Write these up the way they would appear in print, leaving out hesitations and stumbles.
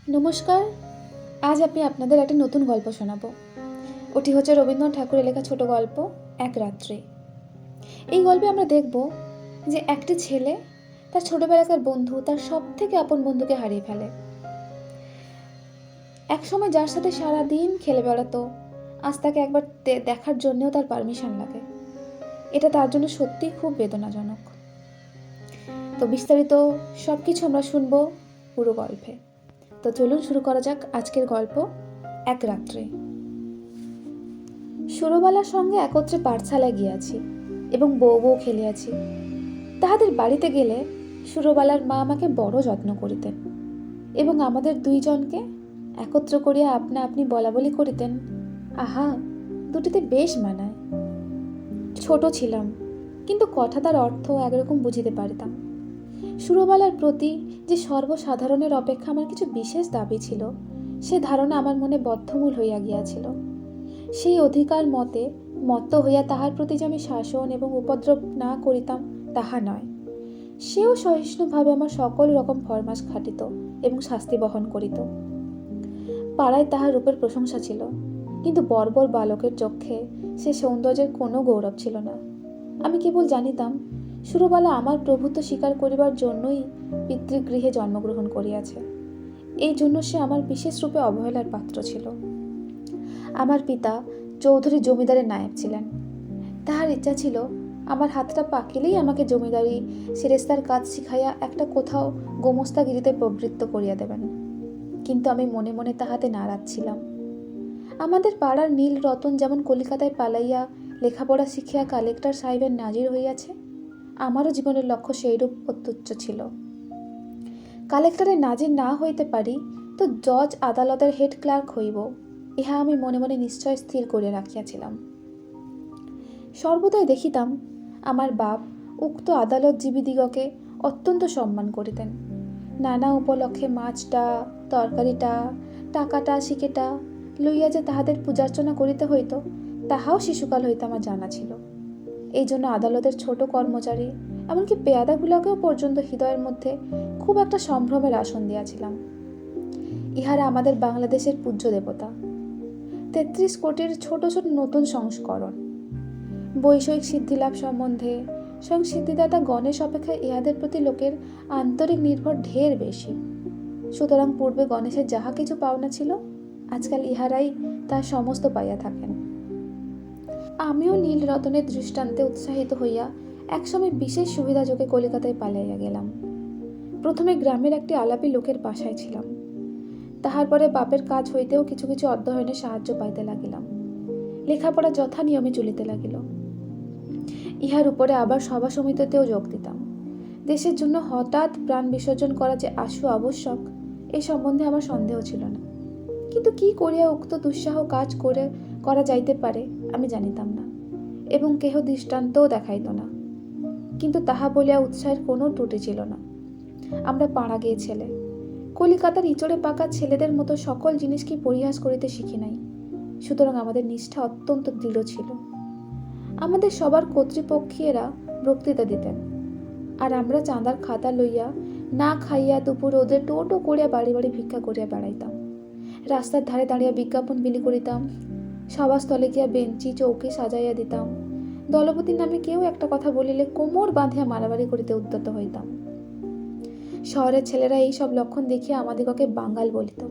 নমস্কার। আজ আমি আপনাদের একটা নতুন গল্প শোনাবো। ওটি হচ্ছে রবীন্দ্রনাথ ঠাকুরের লেখা ছোট গল্প এক রাত্রে। এই গল্পে আমরা দেখব যে একটি ছেলে তার ছোটবেলাকার বন্ধু, তার সব থেকে আপন বন্ধুকে হারিয়ে ফেলে। এক সময় যার সাথে সারাদিন খেলে বেড়াতো, আজ তাকে একবার দেখার জন্যও তার পারমিশন লাগে। এটা তার জন্য সত্যিই খুব বেদনাজনক। তো বিস্তারিত সব কিছু আমরা শুনবো পুরো গল্পে। তো চলুন শুরু করা যাক আজকের গল্প এক রাত্রে। সুরবালার সঙ্গে একত্রে পাঠশালায় গিয়াছি এবং বউ খেলিয়াছি। তাহাদের বাড়িতে গেলে সুরবালার মা আমাকে বড় যত্ন করিতেন এবং আমাদের দুইজনকে একত্র করিয়া আপনা আপনি বলা বলি করিতেন। আহা, দুটিতে বেশ মানায়। ছোট ছিলাম, কিন্তু কথাটার অর্থ একরকম বুঝিতে পারিতাম। সুরবালার প্রতি যে সর্বসাধারণের অপেক্ষা আমার কিছু বিশেষ দাবি ছিল, সে ধারণা আমার মনে বদ্ধমূল হইয়া গিয়াছিল। সেই অধিকার মতে মত্ত হইয়া তাহার প্রতি যে আমি শাসন এবং উপদ্রব না করিতাম তাহা নয়। সেও সহিষ্ণুভাবে আমার সকল রকম ফরমাস খাটিত এবং শাস্তি বহন করিত। পাড়ায় তাহার রূপের প্রশংসা ছিল, কিন্তু বর্বর বালকের চক্ষে সে সৌন্দর্যের কোনো গৌরব ছিল না। আমি কেবল জানিতাম সুরবালা আমার প্রভুত্ব স্বীকার করিবার জন্যই পিতৃগৃহে জন্মগ্রহণ করিয়াছে। এই জন্য সে আমার বিশেষ রূপে অবহেলার পাত্র ছিল। আমার পিতা চৌধুরী জমিদারের নায়েব ছিলেন। তাহার ইচ্ছা ছিল আমার হাতটা পাকিলেই আমাকে জমিদারি সেরেস্তার কাজ শিখাইয়া একটা কোথাও গোমস্তাগিরিতে প্রবৃত্ত করিয়া দেবেন। কিন্তু আমি মনে মনে তাহাতে নারাজ ছিলাম। আমাদের পাড়ার নীল রতন যেমন কলিকাতায় পালাইয়া লেখাপড়া শিখিয়া কালেক্টর সাহেবের নাজির হইয়াছে, আমারও জীবনের লক্ষ্য সেইরূপ অত্যুচ্চ ছিল। কালেক্টরের নাজির না হইতে পারি তো জজ আদালতের হেড ক্লার্ক হইব, ইহা আমি মনে মনে নিশ্চয় স্থির করিয়া রাখিয়াছিলাম। সর্বদাই দেখিতাম আমার বাপ উক্ত আদালতজীবীদিগকে অত্যন্ত সম্মান করিতেন। নানা উপলক্ষে মাছটা, তরকারিটা, টাকাটা, শিকেটা লইয়া যে তাহাদের পূজার্চনা করিতে হইত, তাহাও শিশুকাল হইতে আমার জানা ছিল। এই জন্য আদালতের ছোট কর্মচারী, এমনকি পেয়াদাগুলোকেও পর্যন্ত হৃদয়ের মধ্যে খুব একটা সম্ভ্রমের আসন দিয়াছিলাম। ইহারা আমাদের বাংলাদেশের পূজ্য দেবতা, ৩৩ কোটির ছোট ছোট নতুন সংস্করণ। বৈষয়িক সিদ্ধিলাভ সম্বন্ধে স্বয়ং সিদ্ধিদাতা গণেশ অপেক্ষা ইহাদের প্রতি লোকের আন্তরিক নির্ভর ঢের বেশি। সুতরাং পূর্বে গণেশের যাহা কিছু পাওনা ছিল, আজকাল ইহারাই তার সমস্ত পাইয়া থাকেন। আমিও নীল রতনের দৃষ্টান্তে উৎসাহিত হইয়া একসময় বিশেষ সুবিধাযোগে কলিকাতায় পালাইয়া গেলাম। প্রথমে গ্রামের একটি আলাপী লোকের বাসায় ছিলাম। তাহার পরে বাপের কাজ হইতেও কিছু কিছু অধ্যয়নে সাহায্য পাইতে লাগিলাম। লেখাপড়া যথা নিয়মে চলিতে লাগিল। ইহার উপরে আবার সভা সমিতিতেও যোগ দিতাম। দেশের জন্য হঠাৎ প্রাণ বিসর্জন করা যে আশু আবশ্যক, এই সম্বন্ধে আমার সন্দেহ ছিল না। কিন্তু কি করিয়া উক্ত দুঃসাহ কাজ করা যাইতে পারে আমি জানিতাম না, এবং কেহ দৃষ্টান্তও দেখাইত না। কিন্তু তাহা বলিয়া উৎসাহের কোনো ত্রুটি ছিল না। আমরা পাড়া গিয়ে ছেলে, কলিকাতার ইচড়ে পাকা ছেলেদের মতো সকল জিনিসকে পরিহাস করিতে শিখি নাই। সুতরাং আমাদের নিষ্ঠা অত্যন্ত দৃঢ় ছিল। আমাদের সবার কর্তৃপক্ষীয়রা বক্তৃতা দিতেন, আর আমরা চাঁদার খাতা লইয়া না খাইয়া দুপুর ওদের টোটো করিয়া বাড়ি বাড়ি ভিক্ষা করিয়া বেড়াইতাম। রাস্তার ধারে দাঁড়িয়ে বিজ্ঞাপন বিলি করিতাম। সভাস্থলে গিয়া বেঞ্চি চৌকি সাজাইয়া দিতাম। দলপতির নামে কেউ একটা কথা বলিলে কোমর বাঁধিয়া মারামারি করিতে উদ্যত হইতাম। শহরের ছেলেরা এই সব লক্ষণ দেখিয়া আমাদিগকে বাঙাল বলিত।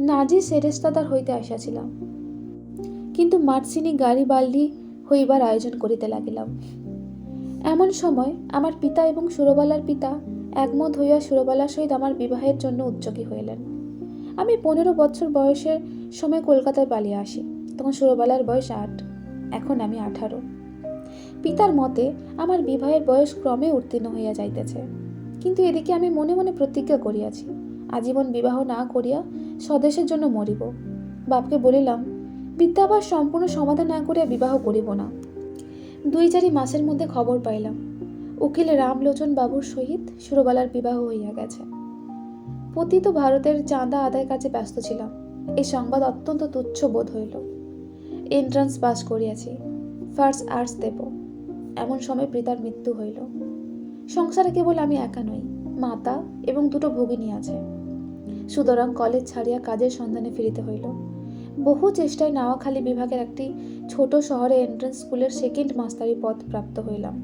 নাজি সেরেস্তাদার হইতে আসিয়াছিলাম, কিন্তু মার্সিনি গাড়ি বাল্ডি হইবার আয়োজন করিতে লাগিলাম। এমন সময় আমার পিতা এবং সুরবালার পিতা একমত হইয়া সুরবালার সহিত আমার বিবাহের জন্য উদ্যোগী হইলেন। আমি ১৫ বছর বয়সের সময় কলকাতায় পালিয়ে আসি। তখন সুরবালার বয়স ৮, এখন আমি ১৮। পিতার মতে আমার বিবাহের বয়স ক্রমে উত্তীর্ণ হইয়া যাইতেছে, কিন্তু এদিকে আমি মনে মনে প্রতিজ্ঞা করিয়াছি আজীবন বিবাহ না করিয়া স্বদেশের জন্য মরিব। বাপকে বলিলাম, বিদ্যাভ্যাস সম্পূর্ণ সমাধান না করিয়া বিবাহ করিব না। ২-৪ মাসের মধ্যে খবর পাইলাম উকিল রামলোচন বাবুর সহিত সুরবালার বিবাহ হইয়া গেছে। পতিত ভারতের চাঁদা আদায়ের কাছে ব্যস্ত ছিলাম। এই সংবাদ অত্যন্ত তুচ্ছ বোধ হইল। এন্ট্রান্স পাস করিয়াছি, ফার্স্ট আর্টস দেব। এমন সময় পিতার মৃত্যু হইল। সংসারে কেবল আমি একা নই, মাতা এবং 2 ভগিনী আছে। সুতরাং কলেজ ছাড়িয়া কাজের সন্ধানে ফিরিতে হইল। বহু চেষ্টায় নাওয়াখালী বিভাগের একটি ছোট শহরে এন্ট্রান্স স্কুলের সেকেন্ড মাস্টারি পদ প্রাপ্ত হইলাম।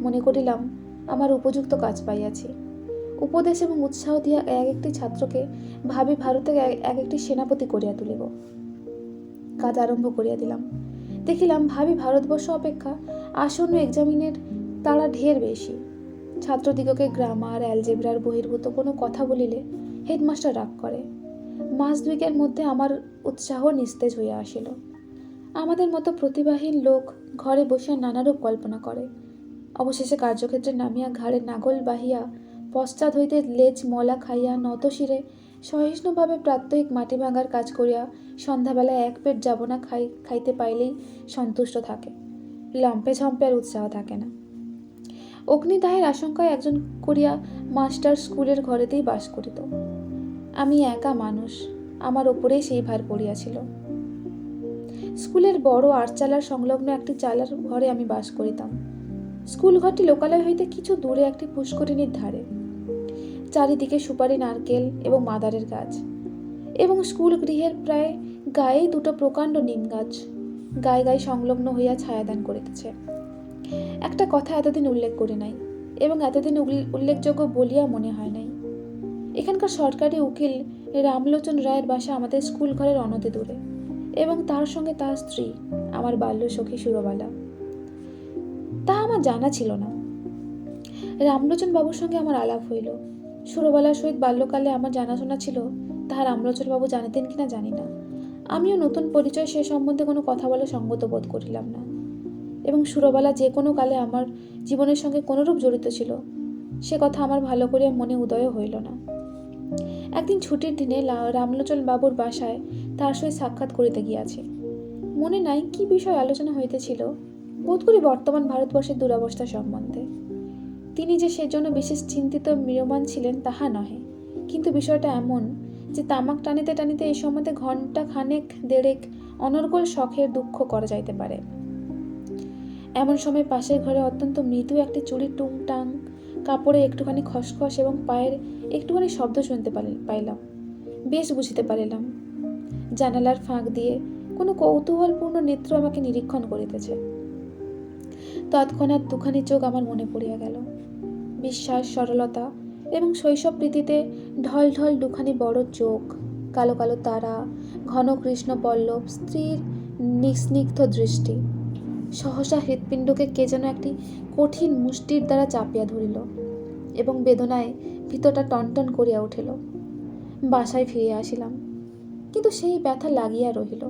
মনে করিলাম আমার উপযুক্ত কাজ পাইয়াছি। উপদেশ এবং উৎসাহ দিয়া এক একটি ছাত্রকে ভাবি ভারতে এক একটি সেনাপতি করিয়া তুলিব। কাজ আরম্ভ করিয়া দিলাম। দেখিলাম ভাবি ভারতবর্ষ অপেক্ষা আসন্ন এক্সামিনের তাড়া ঢের বেশি। ছাত্রদিগকে গ্রামার অ্যালজেব্রার বহির্ভূত কোনো কথা বলিলে হেডমাস্টার রাগ করে। মাস দুইকের মধ্যে আমার উৎসাহ নিস্তেজ হইয়া আসিল। আমাদের মতো প্রতিভাহীন লোক ঘরে বসিয়া নানারূপ কল্পনা করে। অবশেষে কার্যক্ষেত্রে নামিয়া ঘাড়ে নাগল বাহিয়া পশ্চাৎ হইতে লেজ মলা খাইয়া নত শিরে সহিষ্ণুভাবে প্রাত্যহিক মাটি ভাঙার কাজ করিয়া সন্ধ্যাবেলায় এক পেট যাবনা খাইতে পাইলেই সন্তুষ্ট থাকে। লম্পে ঝম্পে আর উৎসাহ থাকে না। অগ্নিদাহের আশঙ্কায় একজন করিয়া মাস্টার স্কুলের ঘরেতেই বাস করিত। আমি একা মানুষ, আমার ওপরেই সেই ভার পড়িয়াছিল। স্কুলের বড় আটচালার সংলগ্ন একটি চালার ঘরে আমি বাস করিতাম। স্কুল ঘরটি লোকালয় হইতে কিছু দূরে একটি পুষ্করিণীর ধারে। চারিদিকে সুপারি, নারকেল এবং মাদারের গাছ, এবং স্কুল গৃহের প্রায় গায়েই দুটো প্রকাণ্ড নিম গাছ গায়ে গায়ে সংলগ্ন হইয়া ছায়াদান করিতেছে। একটা কথা এতদিন উল্লেখ করি নাই, এবং এতদিন উল্লেখযোগ্য বলিয়া মনে হয় নাই। এখানকার সরকারি উকিল রামলোচন রায়ের বাসা আমাদের স্কুল ঘরের অনতি দূরে, এবং তার সঙ্গে তার স্ত্রী আমার বাল্য সখী সুরবালা। তা আমার জানা ছিল না। রামলোচন বাবুর সঙ্গে আমার আলাপ হইল। সুরবালার সহিত বাল্যকালে আমার জানাশোনা ছিল, তাহা রামলোচন বাবু জানিতেন কিনা জানি না। আমিও নতুন পরিচয় সে সম্বন্ধে কোনো কথা বলে সঙ্গত বোধ করিলাম না, এবং সুরবালা যে কোনো কালে আমার জীবনের সঙ্গে কোনোরূপ জড়িত ছিল সে কথা আমার ভালো করিয়া মনে উদয় হইল না। একদিন ছুটির দিনে রামলোচন বাবুর বাসায় তার সহিত সাক্ষাৎ করিতে গিয়াছি। মনে নাই কি বিষয় আলোচনা হইতেছিল, বোধ করি বর্তমান ভারতবর্ষের দুরবস্থা সম্বন্ধে। তিনি যে সেজন্য বিশেষ চিন্তিত ম্রিয়মাণ ছিলেন তাহা নহে, কিন্তু বিষয়টা এমন যে তামাক টানিতে টানিতে এই সম্বন্ধে ঘণ্টা খানেক দেড়েক অনর্গল শখের দুঃখ করা যাইতে পারে। এমন সময় পাশের ঘরে অত্যন্ত মৃদু একটি চুড়ির টুংটাং কাপড়ে একটুখানি খসখস এবং পায়ের একটুখানি শব্দ শুনতে পাইলাম। বেশ বুঝিতে পারিলাম জানালার ফাঁক দিয়ে কোনো কৌতূহলপূর্ণ নেত্র আমাকে নিরীক্ষণ করিতেছে। তৎক্ষণাৎ দুখানি চোখ আমার মনে পড়িয়া গেল। বিশ্বাস, সরলতা এবং শৈশব প্রীতিতে ঢল ঢল দুখানি বড় চোখ, কালো কালো তারা, ঘন কৃষ্ণ পল্লব, স্ত্রীর নিস্নিগ্ধ দৃষ্টি। সহসা হৃৎপিণ্ডকে কে যেন একটি কঠিন মুষ্টির দ্বারা চাপিয়া ধরিল, এবং বেদনায় ভিতরটা টনটন করিয়া উঠিল। বাসায় ফিরিয়া আসিলাম, কিন্তু সেই ব্যথা লাগিয়া রহিল।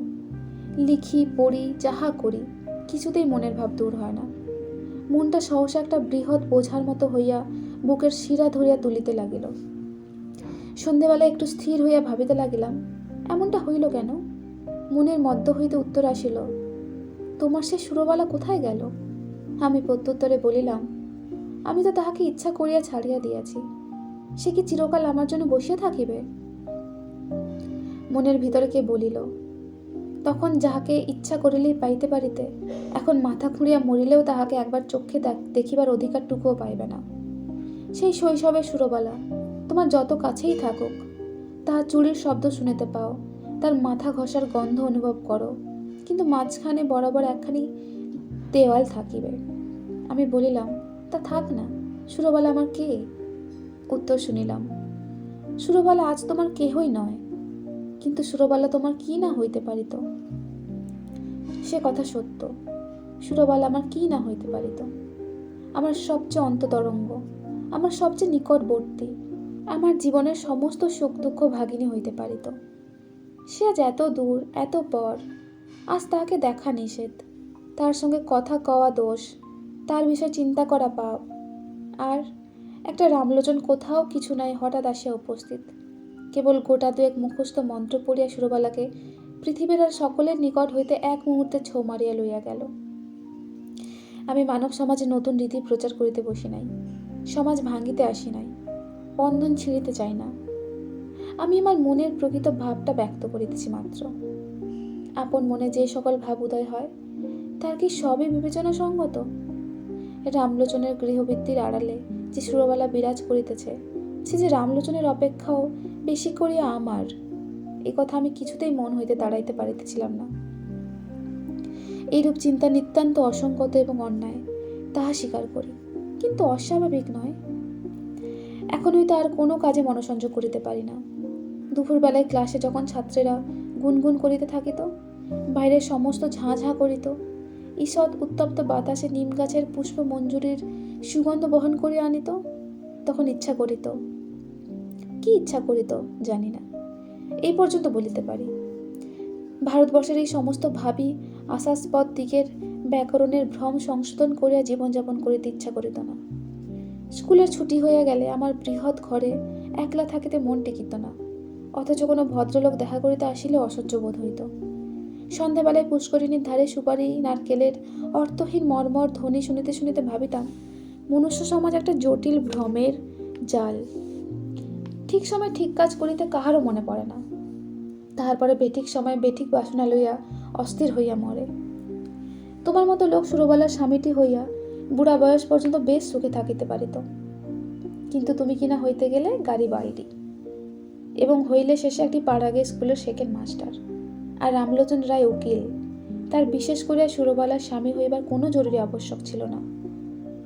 লিখি, পড়ি, যাহা করি, কিছুতেই মনের ভাব দূর হয় না। মনটা সহসা একটা বৃহৎ বোঝার মতো হইয়া বুকের শিরা ধরিয়া তুলিতে লাগিল। সন্ধেবেলায় একটু স্থির হইয়া ভাবিতে লাগিলাম, এমনটা হইল কেন? মনের মধ্য হইতে উত্তর আসিল, তোমার সে সুরবালা কোথায় গেল? আমি প্রত্যুত্তরে বলিলাম, আমি তো তাহাকে ইচ্ছা করিয়া ছাড়িয়া দিয়াছি। সে কি চিরকাল আমার জন্য বসিয়া থাকিবে? মনের ভিতরে কে বলিল, তখন যাহাকে ইচ্ছা করিলেই পাইতে পারিতে, এখন মাথা খুঁড়িয়া মরিলেও তাহাকে একবার চক্ষে দেখিবার অধিকারটুকুও পাইবে না। সেই শৈশবের সুরবালা তোমার যত কাছেই থাকুক, তাহার চুড়ির শব্দ শুনিতে পাও, তার মাথা ঘষার গন্ধ অনুভব করো, কিন্তু মাঝখানে বরাবর একখানি দেওয়াল থাকিবে। আমি বলিলাম, তা থাক না, সুরবালা আমার কে? উত্তর শুনিলাম, সুরবালা আজ তোমার কেহই নয়, কিন্তু সুরবালা তোমার কি না হইতে পারিত? সে কথা সত্য, সুরবালা আমার কি না হইতে পারিত? আমার সবচেয়ে অন্ততরঙ্গ, আমার সবচেয়ে নিকটবর্তী, আমার জীবনের সমস্ত সুখ দুঃখ ভাগিনী হইতে পারিত। সে আজ এত দূর, এত পর, আজ তাহাকে দেখা নিষেধ, তার সঙ্গে কথা কওয়া দোষ, তার বিষয়ে চিন্তা করা পাপ। আর একটা রামলোচন কোথাও কিছু নাই হঠাৎ আসিয়া উপস্থিত, কেবল গোটা দুয়েক মুখস্থ মন্ত্র পড়িয়া সুরবালাকে পৃথিবীর আর সকলের নিকট হইতে এক মুহূর্তে ছো মারিয়া লইয়া গেল। আমি মানব সমাজে নতুন রীতি প্রচার করিতে বসি নাই, সমাজ ভাঙিতে আসি নাই, বন্ধন ছিঁড়িতে চাই না। আমি আমার মনের প্রকৃত ভাবটা ব্যক্ত করিতেছি মাত্র। আপন মনে যে সকল ভাব উদয় হয়, তার কি সবই বিবেচনা সঙ্গত? রামলোচনের গৃহবৃত্তির আড়ালে যে সুরবালা বিরাজ করিতেছে, সে যে রামলোচনের অপেক্ষাও বেশি করিয়া আমার, এ কথা আমি কিছুতেই মন হইতে তাড়াইতে পারিতেছিলাম না। এইরূপ চিন্তা নিতান্ত অসঙ্গত এবং অন্যায়, তাহা স্বীকার করি, কিন্তু অস্বাভাবিক নয়। এখন হইতে আর কোনো কাজে মনোসংযোগ করিতে পারি না। দুপুরবেলায় ক্লাসে যখন ছাত্রেরা গুনগুন করিতে থাকিত, বাইরের সমস্ত ঝাঁ ঝাঁ করিত, ঈষৎ উত্তপ্ত বাতাসে নিম গাছের পুষ্প মঞ্জুরির সুগন্ধ বহন করিয়া আনিত, তখন ইচ্ছা করিত, কি ইচ্ছা করিত জানি না, এই পর্যন্ত বলিতে পারি, ভারতবর্ষের এই সমস্ত ভাবি আশাস্পদ দিকের ব্যাকরণের ভ্রম সংশোধন করিয়া জীবনযাপন করিতে ইচ্ছা করিত না। স্কুলের ছুটি হইয়া গেলে আমার বৃহৎ ঘরে একলা থাকিতে মন টেকিত না, অথচ কোনো ভদ্রলোক দেখা করিতে আসিলে অসহ্য বোধ হইত। সন্ধ্যাবেলায় পুষ্করিণীর ধারে সুপারি নারকেলের অর্থহীন মর্মর ধ্বনি শুনিতে শুনিতে ভাবিতাম, মনুষ্য সমাজ একটা জটিল ভ্রমের জাল। ঠিক সময় ঠিক কাজ করিতে কাহারও মনে পড়ে না, তাহার পরে বেঠিক সময় বেঠিক বাসনা লইয়া অস্থির হইয়া মরে। তোমার মতো লোক সুরবালার স্বামীটি হইয়া বুড়া বয়স পর্যন্ত বেশ সুখে থাকিতে পারিত, কিন্তু তুমি কিনা হইতে গেলে গাড়ি বাড়ি, এবং হইলে শেষে একটি পাড়াগে স্কুলের সেকেন্ড মাস্টার, আর রামলোচন রায় উকিল। তার বিশেষ করিয়া সুরবালার স্বামী হইবার কোনো জরুরি আবশ্যক ছিল না।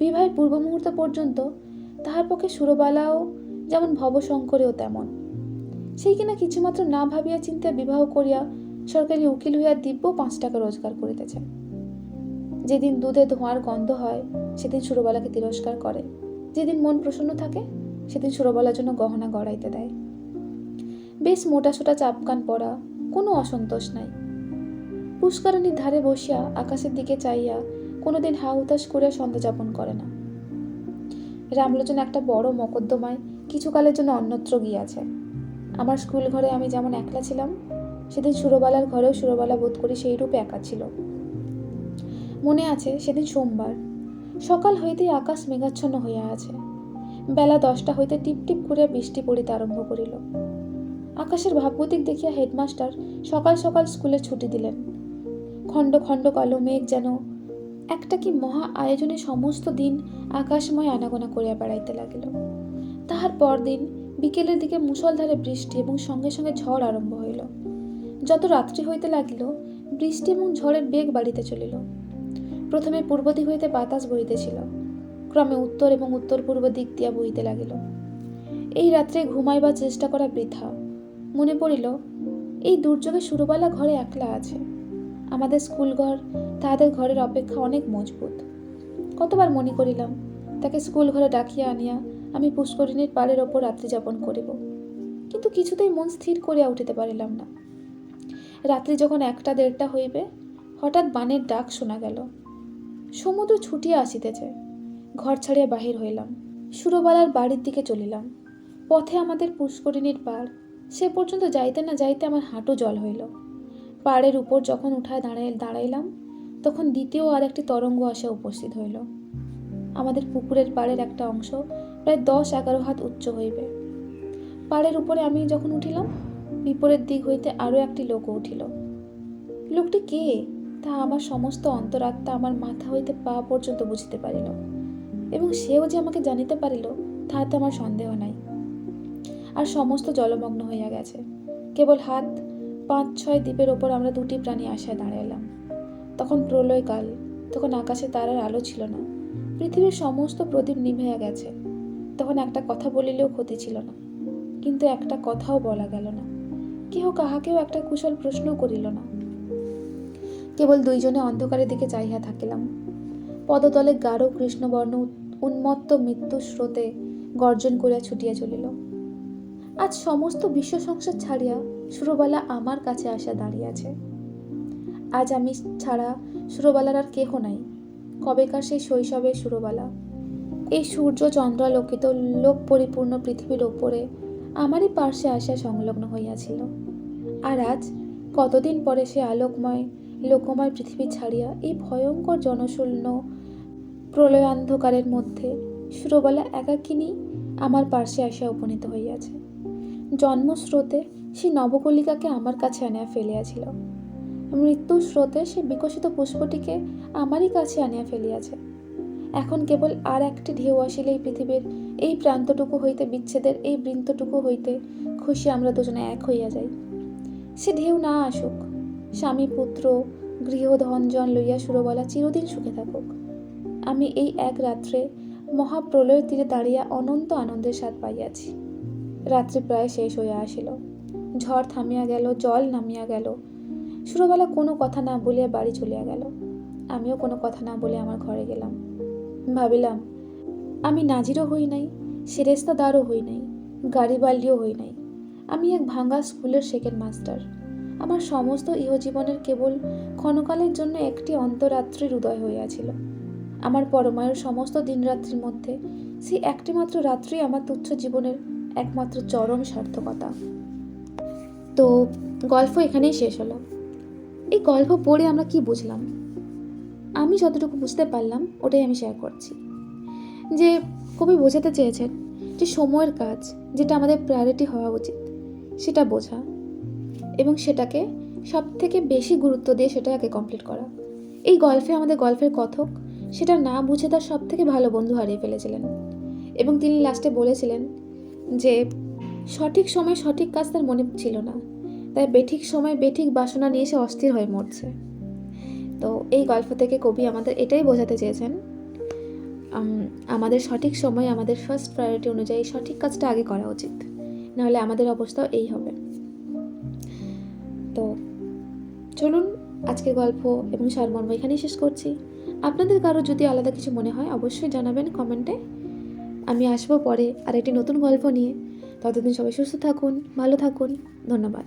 বিবাহের পূর্ব মুহূর্ত পর্যন্ত তাহার পক্ষে সুরবালাও যেমন ভবশঙ্করেও তেমন। সেই কিনা কিছুমাত্র না ভাবিয়া চিন্তা বিবাহ করিয়া সরকারি উকিল হইয়া দিব্য 5 টাকা রোজগার করিতেছে। যেদিন দুধে ধোঁয়ার গন্ধ হয় সেদিন সুরবালাকে তিরস্কার করে, যেদিন মন প্রসন্ন থাকে সেদিন সুরবালার জন্য গহনা গড়াইতে দেয়। বেশ মোটাসোটা চাপকান পরা, কোনো অসন্তোষ নাই। পুষ্করিণীর ধারে বসিয়া আকাশের দিকে চাইয়া কোনোদিন হা হুতাশ করিয়া সন্ধ্যা যাপন করে না। রামলোচন একটা বড় মকদ্দমায় কিছুকালের জন্য অন্যত্র গিয়াছে। আমার স্কুল ঘরে আমি যেমন একলা ছিলাম, সেদিন সুরবালার ঘরেও সুরবালা বোধ করি সেই রূপে একা ছিল। মনে আছে সেদিন সোমবার, সকাল হইতেই আকাশ মেঘাচ্ছন্ন হইয়া আছে। বেলা 10টা হইতে টিপ টিপ করিয়া বৃষ্টি পড়িতে আরম্ভ করিল। আকাশের ভাবগতিক দেখিয়া হেডমাস্টার সকাল সকাল স্কুলের ছুটি দিলেন। খণ্ড খণ্ড কালো মেঘ যেন একটা কি মহা আয়োজনে সমস্ত দিন আকাশময় আনাগোনা করিয়া বেড়াইতে লাগিল। তাহার পরদিন বিকেলের দিকে মুষলধারে বৃষ্টি এবং সঙ্গে সঙ্গে ঝড় আরম্ভ হইল। যত রাত্রি হইতে লাগিল, বৃষ্টি এবং ঝড়ের বেগ বাড়িতে চলিল। প্রথমে পূর্ব দিক হইতে বাতাস বহিতেছিল, ক্রমে উত্তর এবং উত্তর পূর্ব দিক দিয়া বহিতে লাগিল। এই রাত্রে ঘুমাইবার চেষ্টা করা বৃথা। মনে পড়িল, এই দুর্যোগে সুরবালা ঘরে একলা আছে। আমাদের স্কুল ঘর তাহাদের ঘরের অপেক্ষা অনেক মজবুত। কতবার মনে করিলাম তাকে স্কুল ঘরে ডাকিয়া আনিয়া আমি পুষ্করিণীর পাড়ের ওপর রাত্রি যাপন করিব, কিন্তু কিছুতেই মন স্থির করিয়া উঠিতে পারিলাম না। রাত্রি যখন 1টা-1:30 হইবে, হঠাৎ বানের ডাক শোনা গেল। সমুদ্র ছুটিয়া আসিতেছে। ঘর ছাড়িয়া বাহির হইলাম, সুরবালার বাড়ির দিকে চলিলাম। পথে আমাদের পুষ্করিণীর পাড়, সে পর্যন্ত যাইতে না যাইতে আমার হাঁটু জল হইল। পাড়ের উপর যখন উঠায় দাঁড়াইলাম, তখন দ্বিতীয় আর একটি তরঙ্গ আসা উপস্থিত হইল। আমাদের পুকুরের পাড়ের একটা অংশ প্রায় 10-11 হাত উচ্চ হইবে। পাড়ের উপরে আমি যখন উঠিলাম, বিপরীত দিক হইতে আরও একটি লোকও উঠিল। লোকটি কে তা আমার সমস্ত অন্তরাত্মা আমার মাথা হইতে পা পর্যন্ত বুঝিতে পারিল, এবং সেও যে আমাকে জানিতে পারিল তাহাতে আমার সন্দেহ নাই। আর সমস্ত জলমগ্ন হইয়া গেছে। কেবল হাত 5-6 দ্বীপের ওপর আমরা দুটি প্রাণী আশায় দাঁড়াইলাম। তখন প্রলয়কাল, তখন আকাশে তারার আলো ছিল না, পৃথিবীর সমস্ত প্রদীপ নিভিয়া গেছে। তখন একটা কথা বলিলেও ক্ষতি ছিল না, কিন্তু একটা কথাও বলা গেল না। কেহ কাহাকেও একটা কুশল প্রশ্ন করিল না। কেবল দুইজনে অন্ধকারের দিকে চাহিয়া থাকিলাম। পদতলে গাঢ় কৃষ্ণবর্ণ উন্মত্ত মৃত্যু স্রোতে গর্জন করিয়া ছুটিয়া চলিল। আজ সমস্ত বিশ্ব সংসার ছাড়িয়া সুরবালা আমার কাছে আসিয়া দাঁড়িয়েছে। আজ আমি ছাড়া সুরবালার আর কেহ নাই। কবেকার সেই শৈশবের সুরবালা এই সূর্য চন্দ্রালোকিত লোক পরিপূর্ণ পৃথিবীর ওপরে আমারই পার্শ্বে আসিয়া সংলগ্ন হইয়াছিল। আর আজ কতদিন পরে সে আলোকময় লোকময় পৃথিবী ছাড়িয়া এই ভয়ঙ্কর জনশূন্য প্রলয়ান্ধকারের মধ্যে সুরবালা একাকিনী আমার পার্শ্বে আসিয়া উপনীত হইয়াছে। জন্মস্রোতে সে নবকলিকাকে আমার কাছে আনিয়া ফেলিয়াছিল। মৃত্যুর স্রোতে সে বিকশিত পুষ্পটিকে আমারই কাছে আনিয়া ফেলিয়াছে। এখন কেবল আর একটি ঢেউ আসিলে এই পৃথিবীর এই প্রান্তটুকু হইতে, বিচ্ছেদের এই বৃন্তটুকু হইতে খুশি আমরা দুজনে এক হইয়া যাই। সে ঢেউ না আসুক, স্বামী পুত্র গৃহ ধনজন লইয়া সুরবালা চিরদিন সুখে থাকুক। আমি এই এক রাত্রে মহাপ্রলয়ের তীরে দাঁড়িয়া অনন্ত আনন্দের স্বাদ পাইয়াছি। রাত্রি প্রায় শেষ হইয়া আসিল, ঝড় থামিয়া গেল, জল নামিয়া গেল। সুরবালা কোনো কথা না বলিয়া বাড়ি চলিয়া গেল। আমিও কোনো কথা না বলে আমার ঘরে গেলাম। ভাবিলাম, আমি নাজিরও হই নাই, সেরেস্তাদারও হই নাই, গাড়িবাল্ডিও হই নাই। আমি এক ভাঙা স্কুলের সেকেন্ড মাস্টার। আমার সমস্ত ইহজীবনের কেবল ক্ষণকালের জন্য একটি অন্তরাত্রির উদয় হইয়াছিল। আমার পরমায়ুর সমস্ত দিনরাত্রির মধ্যে সেই একটি মাত্র রাত্রি আমার তুচ্ছ জীবনের একমাত্র চরম সার্থকতা। তো গল্প এখানেই শেষ হলো। এই গল্প পড়ে আমরা কি বুঝলাম? আমি যতটুকু বুঝতে পারলাম ওটাই আমি শেয়ার করছি। যে কবি বোঝাতে চেয়েছেন যে সময়ের কাজ যেটা আমাদের প্রায়োরিটি হওয়া উচিত সেটা বোঝা, এবং সেটাকে সব থেকে বেশি গুরুত্ব দিয়ে সেটাকে কমপ্লিট করা। এই গল্পে আমাদের গল্পের কথক সেটা না বুঝে তার সব থেকে ভালো বন্ধু হারিয়ে ফেলেছিলেন, এবং তিনি লাস্টে বলেছিলেন যে সঠিক সময় সঠিক কাজ তার মনে ছিল না, তাই বেঠিক সময় বেঠিক বাসনা নিয়ে সে অস্থির হয়ে মরছে। তো এই গল্প থেকে কবি আমাদের এটাই বোঝাতে চেয়েছেন, আমাদের সঠিক সময় আমাদের ফার্স্ট প্রায়োরিটি অনুযায়ী সঠিক কাজটা আগে করা উচিত, নাহলে আমাদের অবস্থাও এই হবে। তো চলুন আজকের গল্প এবং সারমর্ম এখানেই শেষ করছি। আপনাদের কারো যদি আলাদা কিছু মনে হয় অবশ্যই জানাবেন কমেন্টে। আমি আসবো পরে আর একটি নতুন গল্প নিয়ে। ততদিন সবাই সুস্থ থাকুন, ভালো থাকুন। ধন্যবাদ।